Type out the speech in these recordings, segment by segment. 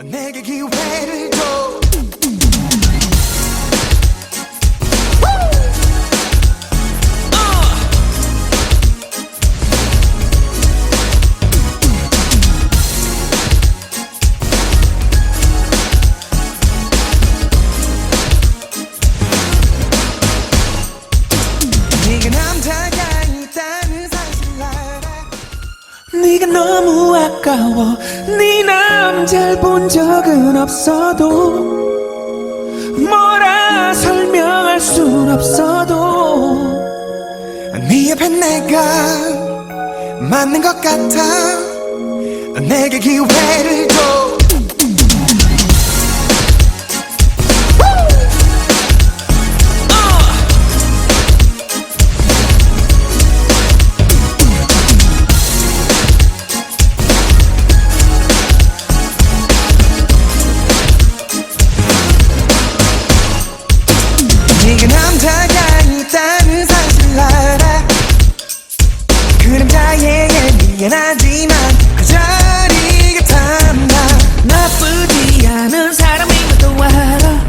내게 기회를 줘. 네가 남자가 있다는 사실 알아. 네가 너무 아까워. 네 남자를 본 적은 없어도 뭐라 설명할 순 없어도 네 옆에 내가 맞는 것 같아. 내게 기회를 줘. 네가 남자가 있다는 사실 알아. 그 남자에게 미안하지만 그 자리가 탐나. 나쁘지 않은 사람인 것도 알아.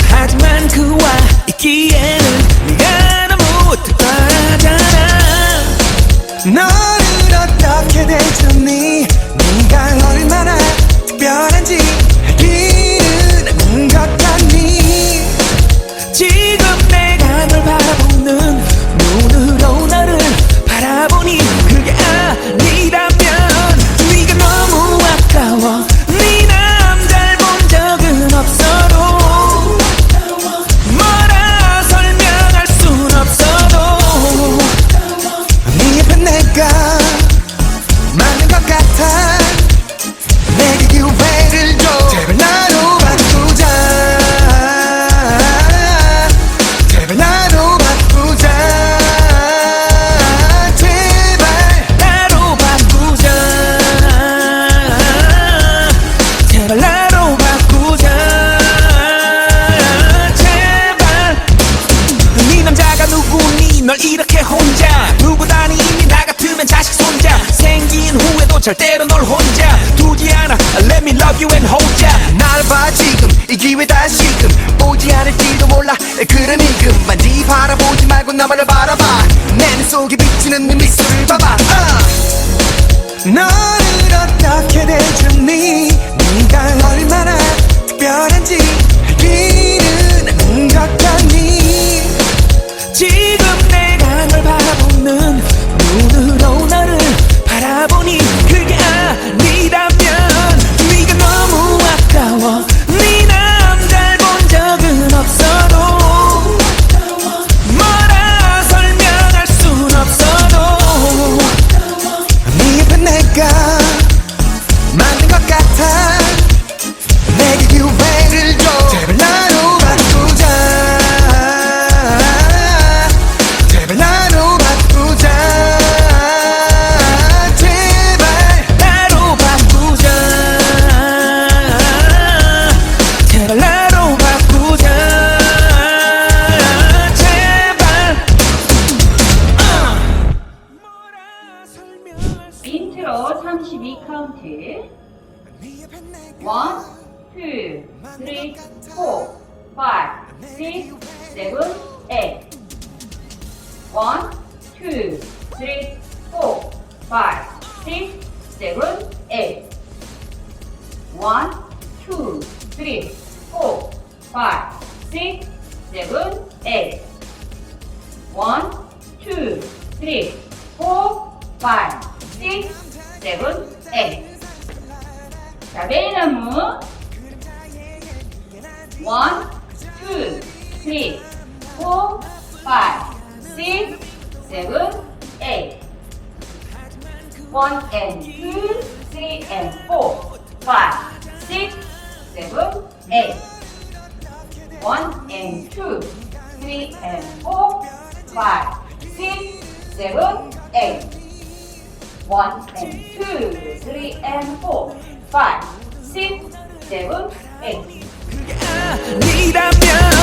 하지만 그와 있기에는 네가 너무 특별하잖아. 너를 어떻게 대처니? 네가 얼마나 특별한지 알기는 않는 것 같니? 지금 내가 널 바라보는 눈으로 너를 바라보니 그게 아니라면 네가 너무 아까워. 네 남자를 본 적은 없어도 뭐라 설명할 순 없어도 네 옆에 내가 맞는 것 같아. 내게 기회를 줘. 제발 나로 바꾸자. 제발 나로 바꾸자. 제발 나로 바꾸자. 제발 나로 바꾸자. 제발. 네 남자가 누구니? 널 이렇게 혼자 두고 다니니? 나 같으면 자식 손자 생긴 후에도 절대로 널 혼자 두지 않아. Let me love you and hold ya. 날 봐 지금 이 기회 다시금 오지 않을지도 몰라. 그러니 그만지 바라보지 말고 나만을 바라봐. 내 눈 속에 비치는 네 미소를 봐봐. 너를 어떻게 대처니? 네가 얼마나 특별한지 알기는 않는 것 같니? 지금 내가 널 바라보는 눈으로 너를 바라보니 그게 아니라면 네가 너무 아까워. 네 남자를 본 적은 없어도 뭐라 설명할 순 없어도 네 옆에 내가 맞는 것 같아. 내게 기회를 줘. 제발 나로 바꾸자. 제발 나로 바꾸자. 제발 나로 바꾸자. 제발 나로 바꾸자. 제발. 뭐라 설명할 수. 인트로 32 카운트. 네 옆에 내가 1, 2, 3, 4, 5, 6, 7, 8. 1, 2, 3, 4, 5, 6, 7, 8. 1, 2, 3, 4, 5, 6, 7, 8. 1, 2, 3, 4, 5, 6, 7, 8. 자, 베이나무 1, 2, 3, 4, 5, 6, 7, 8. 1 and 2, 3 and 4, 5, 6, 7, 8. 1 and 2, 3 and 4, 5, 6, 7, 8. 1 and 2, 3 and 4, 5, 6, 7, 8. 아니라면